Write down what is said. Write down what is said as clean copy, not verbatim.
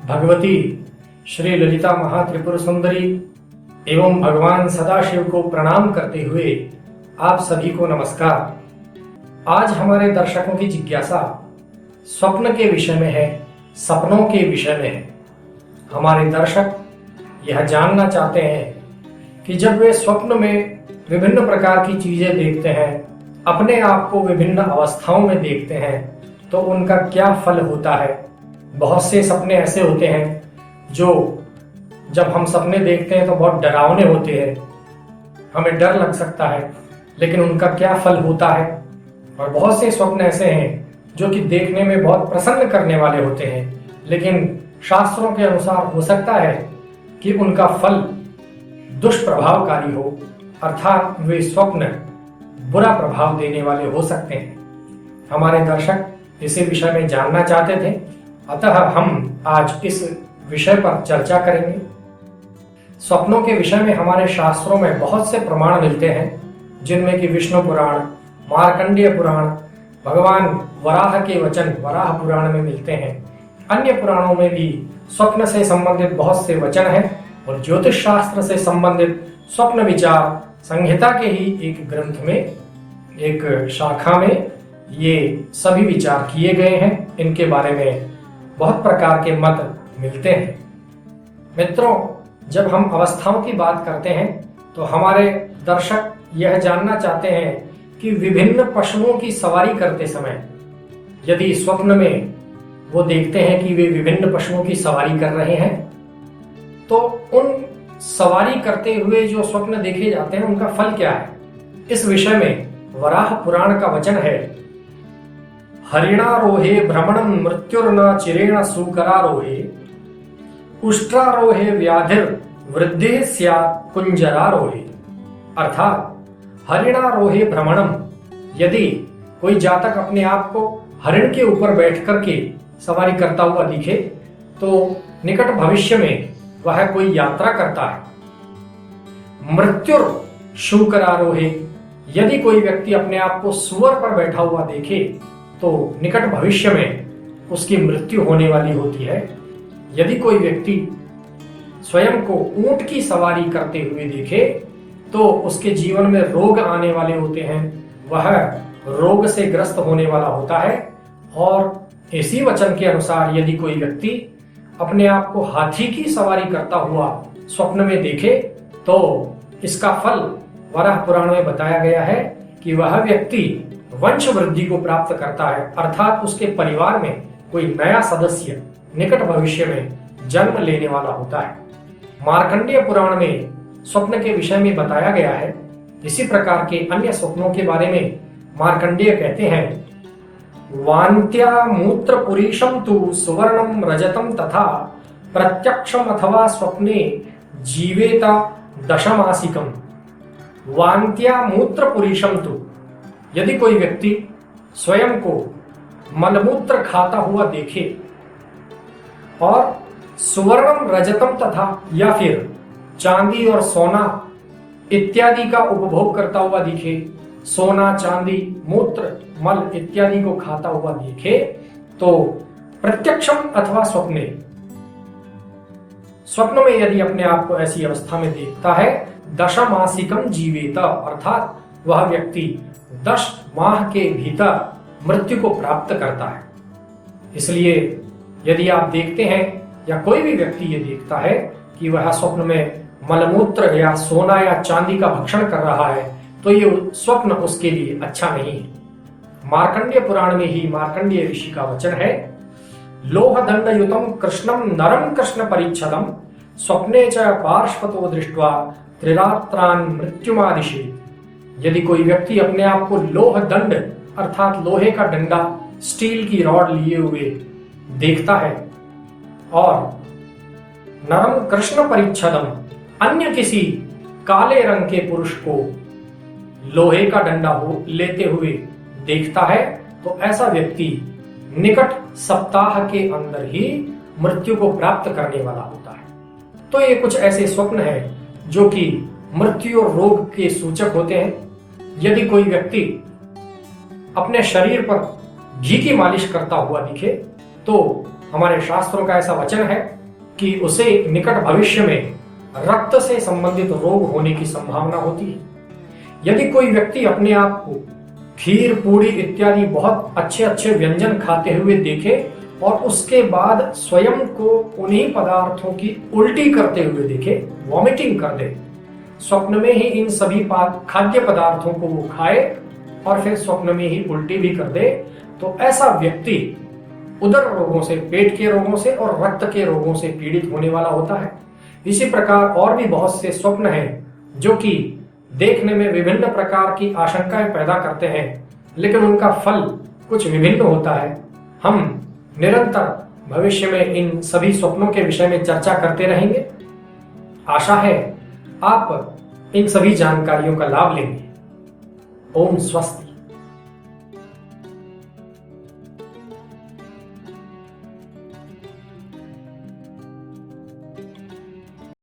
भगवती श्री ललिता महात्रिपुर सुंदरी एवं भगवान सदाशिव को प्रणाम करते हुए आप सभी को नमस्कार। आज हमारे दर्शकों की जिज्ञासा स्वप्न के विषय में है, सपनों के विषय में है। हमारे दर्शक यह जानना चाहते हैं कि जब वे स्वप्न में विभिन्न प्रकार की चीजें देखते हैं, अपने आप को विभिन्न अवस्थाओं में देखते हैं, तो उनका क्या फल होता है। बहुत से सपने ऐसे होते हैं जो जब हम सपने देखते हैं तो बहुत डरावने होते हैं, हमें डर लग सकता है, लेकिन उनका क्या फल होता है। और बहुत से स्वप्न ऐसे हैं जो कि देखने में बहुत प्रसन्न करने वाले होते हैं, लेकिन शास्त्रों के अनुसार हो सकता है कि उनका फल दुष्प्रभावकारी हो, अर्थात वे स्वप्न बुरा प्रभाव देने वाले हो सकते हैं। हमारे दर्शक इसी विषय में जानना चाहते थे, अतः हम आज इस विषय पर चर्चा करेंगे। स्वप्नों के विषय में हमारे शास्त्रों में बहुत से प्रमाण मिलते हैं, जिनमें कि विष्णु पुराण, मार्कंडेय पुराण, भगवान वराह के वचन वराह पुराण में मिलते हैं। अन्य पुराणों में भी स्वप्न से संबंधित बहुत से वचन हैं और ज्योतिष शास्त्र से संबंधित स्वप्न विचार संहिता के ही एक ग्रंथ में, एक शाखा में ये सभी विचार किए गए हैं। इनके बारे में बहुत प्रकार के मत मिलते हैं। मित्रों, जब हम अवस्थाओं की बात करते हैं तो हमारे दर्शक यह जानना चाहते हैं कि विभिन्न पशुओं की सवारी करते समय यदि स्वप्न में वो देखते हैं कि वे विभिन्न पशुओं की सवारी कर रहे हैं, तो उन सवारी करते हुए जो स्वप्न देखे जाते हैं उनका फल क्या है। इस विषय में वराह पुराण का वचन है, हरिणारोहे भ्रमणं मृत्युर्न चिरेण सूकरारोहे उष्ट्रारोहे व्याधिर वृद्धि स्यात् कुंजरारोहे। अर्थात हरिणारोहे भ्रमणम, यदि कोई जातक अपने आप को हरिण के ऊपर बैठ करके सवारी करता हुआ दिखे तो निकट भविष्य में वह कोई यात्रा करता है। मृत्युर शूकरारोहे, यदि कोई व्यक्ति अपने आप को सुअर पर बैठा हुआ देखे तो निकट भविष्य में उसकी मृत्यु होने वाली होती है। यदि कोई व्यक्ति स्वयं को ऊंट की सवारी करते हुए देखे तो उसके जीवन में रोग आने वाले होते हैं, वह रोग से ग्रस्त होने वाला होता है। और इसी वचन के अनुसार यदि कोई व्यक्ति अपने आप को हाथी की सवारी करता हुआ स्वप्न में देखे तो इसका फल वराह पुराण में बताया गया है कि वह व्यक्ति वंश वृद्धि को प्राप्त करता है, अर्थात उसके परिवार में कोई नया सदस्य निकट भविष्य में जन्म लेने वाला होता है। मार्कंडेय पुराण में स्वप्न के विषय में बताया गया है। इसी प्रकार के अन्य स्वप्नों के बारे में मार्कंडेय कहते हैं, वान्त्या मूत्र पुरीशम तु सुवर्णम रजतम तथा प्रत्यक्षम अथवा स्वप्ने जीवेता दशमासिकम। वान्त्या मूत्र पुरीशम तु, यदि कोई व्यक्ति स्वयं को मलमूत्र खाता हुआ देखे और सुवर्णम रजतम तथा, या फिर चांदी और सोना इत्यादि का उपभोग करता हुआ दिखे, सोना, चांदी, मूत्र, मल इत्यादि को खाता हुआ देखे, तो प्रत्यक्षम अथवा स्वप्ने, स्वप्न में यदि अपने आप को ऐसी अवस्था में देखता है, दशमासिकम जीवेता, अर्थात वह व्यक्ति 10 माह के भीतर मृत्यु को प्राप्त करता है। इसलिए यदि आप देखते हैं या कोई भी व्यक्ति ये देखता है कि वह स्वप्न में मलमूत्र या सोना या चांदी का भक्षण कर रहा है, तो ये स्वप्न उसके लिए अच्छा नहीं है। मार्कंडेय पुराण में ही मार्कंडेय ऋषि का वचन है, लोह दंडयुतम कृष्णम नरम कृष्ण परिच्छदम स्वप्ने च पार्श्वतो दृष्ट्वा त्रिरात्रान मृत्युमादिशेत्। यदि कोई व्यक्ति अपने आप को लोह दंड अर्थात लोहे का डंडा, स्टील की रॉड लिए हुए देखता है और नरम कृष्ण परिच्छदम, अन्य किसी काले रंग के पुरुष को लोहे का डंडा हो लेते हुए देखता है, तो ऐसा व्यक्ति निकट सप्ताह के अंदर ही मृत्यु को प्राप्त करने वाला होता है। तो ये कुछ ऐसे स्वप्न हैं जो कि मृत्यु और रोग के सूचक होते हैं। यदि कोई व्यक्ति अपने शरीर पर घी की मालिश करता हुआ दिखे तो हमारे शास्त्रों का ऐसा वचन है कि उसे निकट भविष्य में रक्त से संबंधित रोग होने की संभावना होती है। यदि कोई व्यक्ति अपने आप को खीर, पूड़ी इत्यादि बहुत अच्छे अच्छे व्यंजन खाते हुए देखे और उसके बाद स्वयं को उन्हीं पदार्थों की उल्टी करते हुए देखे, वॉमिटिंग कर दे, स्वप्न में ही इन सभी खाद्य पदार्थों को वो खाए और फिर स्वप्न में ही उल्टी भी कर दे, तो ऐसा व्यक्ति उदर रोगों से, पेट के रोगों से और रक्त के रोगों से पीड़ित होने वाला होता है। इसी प्रकार और भी बहुत से स्वप्न हैं जो कि देखने में विभिन्न प्रकार की आशंकाएं पैदा करते हैं, लेकिन उनका फल कुछ विभिन्न होता है। हम निरंतर भविष्य में इन सभी स्वप्नों के विषय में चर्चा करते रहेंगे। आशा है आप इन सभी जानकारियों का लाभ लेंगे। ओम स्वस्ति।